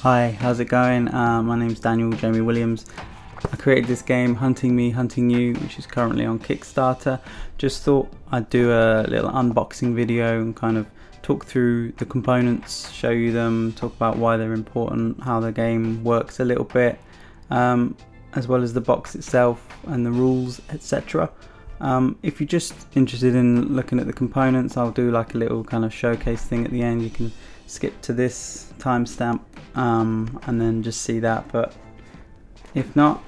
Hi, how's it going? My name's Daniel Jamie Williams. I created this game, Hunting Me, Hunting You, which is currently on Kickstarter. Just thought I'd do a little unboxing video and kind of talk through the components, show you them, talk about why they're important, how the game works a little bit, as well as the box itself and the rules, etc. If you're just interested in looking at the components, I'll do like a little kind of showcase thing at the end. You can skip to this timestamp and then just see that, but if not,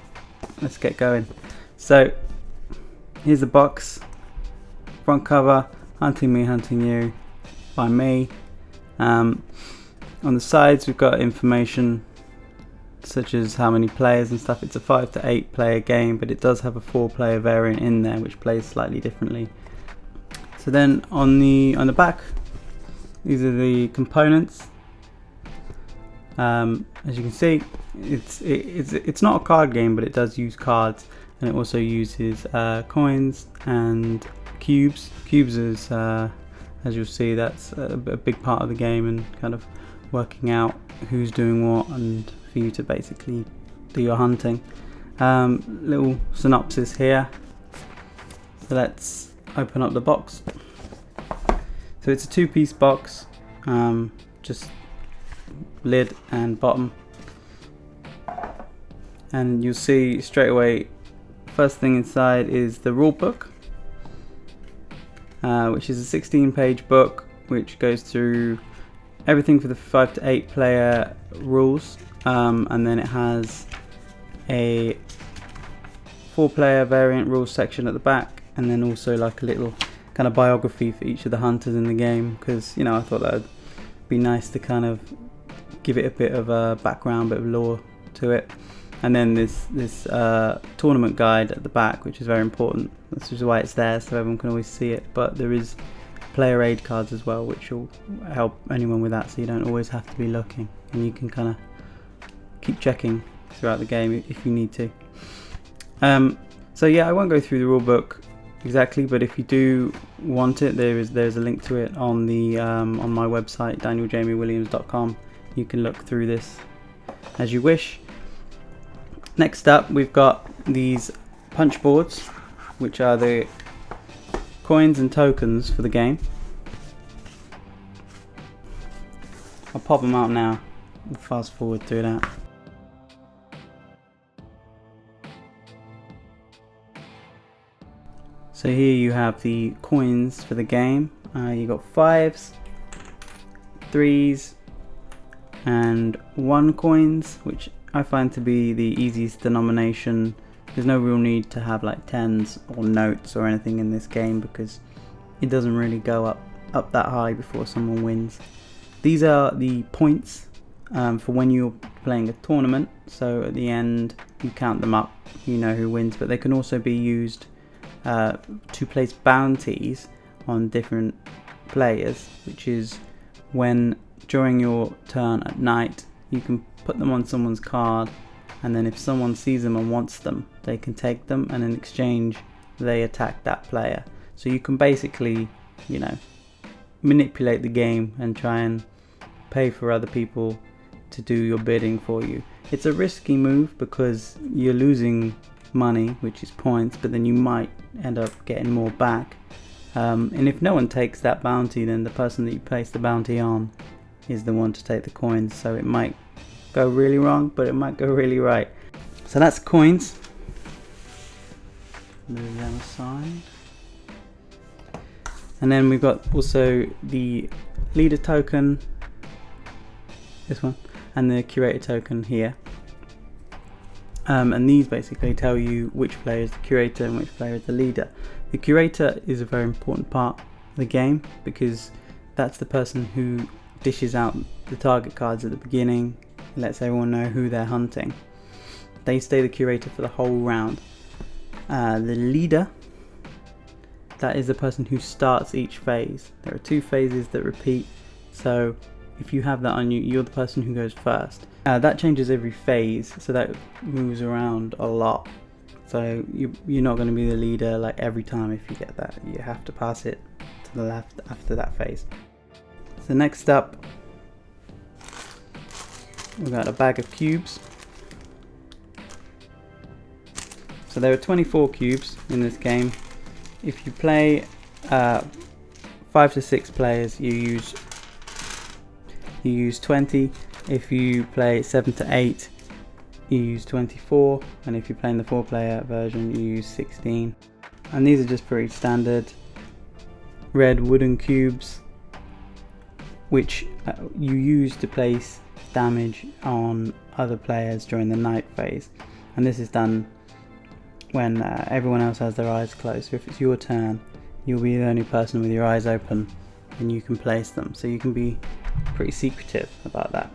let's get going. So here's the box, front cover, Hunting Me, Hunting You by me. On the sides we've got information such as how many players and stuff. It's a 5 to 8 player game, but it does have a 4-player variant in there which plays slightly differently. So then on the back, these are the components. As you can see, it's not a card game, but it does use cards, and it also uses coins and cubes. Cubes is, as you'll see, that's a big part of the game, and kind of working out who's doing what and for you to basically do your hunting. Little synopsis here. So let's open up the box. So it's a 2-piece box, just lid and bottom, and you'll see straight away first thing inside is the rule book, which is a 16-page book which goes through everything for the 5 to 8 player rules, and then it has a 4-player variant rules section at the back, and then also like a little kind of biography for each of the hunters in the game, because I thought that would be nice to kind of give it a bit of a background, bit of lore to it. And then this tournament guide at the back, which is very important. This is why it's there, so everyone can always see it. But there is player aid cards as well, which will help anyone with that, so you don't always have to be looking, and you can kind of keep checking throughout the game if you need to. So yeah, I won't go through the rule book exactly, but if you do want it, there's a link to it on the on my website, danieljamiewilliams.com. You can look through this as you wish. Next up, we've got these punch boards, which are the coins and tokens for the game. I'll pop them out now. We'll fast forward through that. So here you have the coins for the game. You got 5s, 3s, and 1 coins, which I find to be the easiest denomination. There's no real need to have like 10s or notes or anything in this game, because it doesn't really go up that high before someone wins. These are the points for when you're playing a tournament, so at the end you count them up, you know who wins. But they can also be used to place bounties on different players, which is when during your turn at night you can put them on someone's card, and then if someone sees them and wants them, they can take them, and in exchange they attack that player. So you can basically manipulate the game and try and pay for other people to do your bidding for you. It's a risky move because you're losing money, which is points, but then you might end up getting more back, and if no one takes that bounty, then the person that you place the bounty on is the one to take the coins. So it might go really wrong, but it might go really right. So that's coins. Move them aside. And then we've got also the leader token, this one, and the curator token here. And these basically tell you which player is the curator and which player is the leader. The curator is a very important part of the game, because that's the person who dishes out the target cards at the beginning, lets everyone know who they're hunting. They stay the curator for the whole round. The leader, that is the person who starts each phase. There are 2 phases that repeat, so if you have that on you, you're the person who goes first. That changes every phase, so that moves around a lot. So you're not going to be the leader like every time. If you get that, you have to pass it to the left after that phase. So next up, we've got a bag of cubes. So there are 24 cubes in this game. If you play 5 to 6 players, you use 20. If you play 7 to 8, you use 24, and if you're playing the 4-player version, you use 16. And these are just pretty standard red wooden cubes, which you use to place damage on other players during the night phase. And this is done when everyone else has their eyes closed. So if it's your turn, you'll be the only person with your eyes open and you can place them. So you can be pretty secretive about that.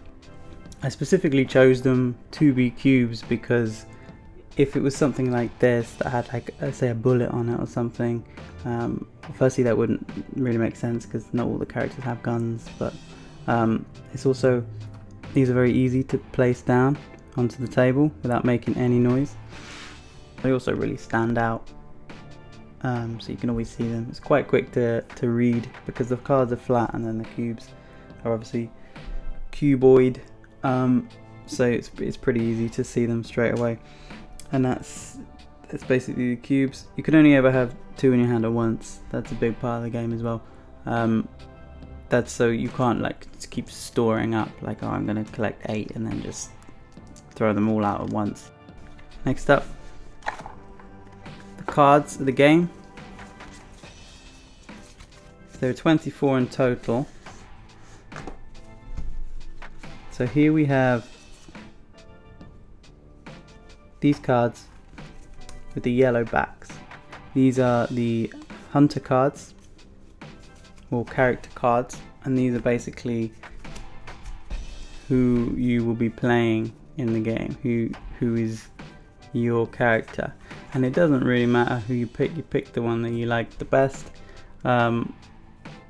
I specifically chose them to be cubes because if it was something like this that had, like, say, a bullet on it or something, firstly that wouldn't really make sense because not all the characters have guns, but it's also, these are very easy to place down onto the table without making any noise. They also really stand out, so you can always see them. It's quite quick to read because the cards are flat and then the cubes are obviously cuboid, so it's pretty easy to see them straight away. And that's basically the cubes. You can only ever have 2 in your hand at once. That's a big part of the game as well. That's so you can't like just keep storing up like, oh, I'm gonna collect 8 and then just throw them all out at once. Next up, cards of the game. There are 24 in total. So here we have these cards with the yellow backs. These are the hunter cards or character cards, and these are basically who you will be playing in the game, who is your character. And it doesn't really matter who you pick the one that you like the best, or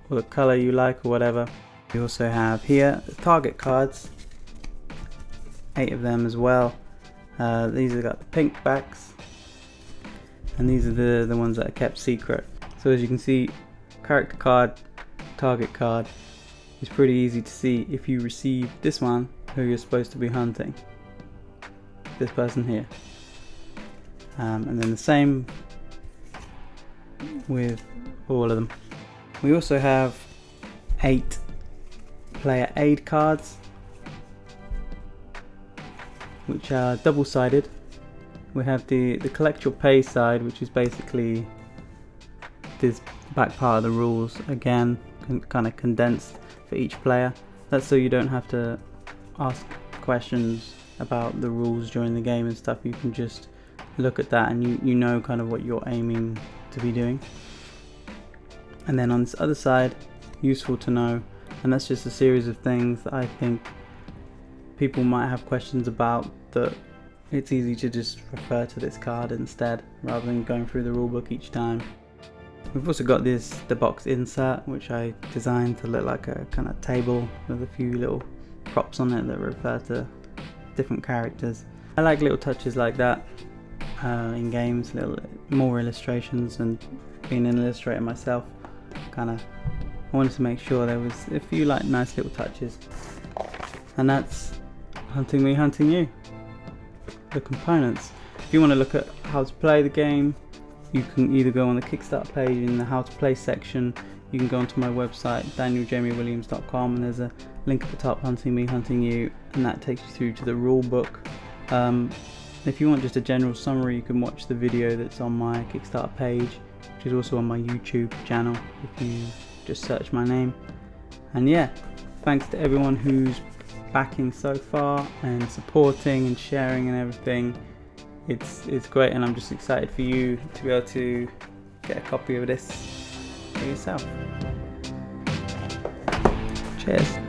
the color you like or whatever. You also have here the target cards, 8 of them as well. These have got the pink backs, and these are the ones that are kept secret. So as you can see, character card, target card, it's pretty easy to see if you receive this one, who you're supposed to be hunting. This person here. And then the same with all of them. We also have 8 player aid cards, which are double-sided. We have the collect your pay side, which is basically this back part of the rules, again kind of condensed for each player. That's so you don't have to ask questions about the rules during the game and stuff. You can just look at that and you know kind of what you're aiming to be doing. And then on this other side, useful to know, and that's just a series of things that I think people might have questions about, that it's easy to just refer to this card instead rather than going through the rulebook each time. We've also got the box insert, which I designed to look like a kind of table with a few little props on it that refer to different characters. I like little touches like that in games, little more illustrations, and being an illustrator myself, I wanted to make sure there was a few like nice little touches. And that's Hunting Me, Hunting You. The components. If you want to look at how to play the game, you can either go on the Kickstarter page in the how to play section. You can go onto my website danieljamiewilliams.com, and there's a link at the top, Hunting Me, Hunting You, and that takes you through to the rule book. If you want just a general summary, you can watch the video that's on my Kickstarter page, which is also on my YouTube channel if you just search my name. And yeah, thanks to everyone who's backing so far and supporting and sharing and everything. It's great, and I'm just excited for you to be able to get a copy of this for yourself. Cheers.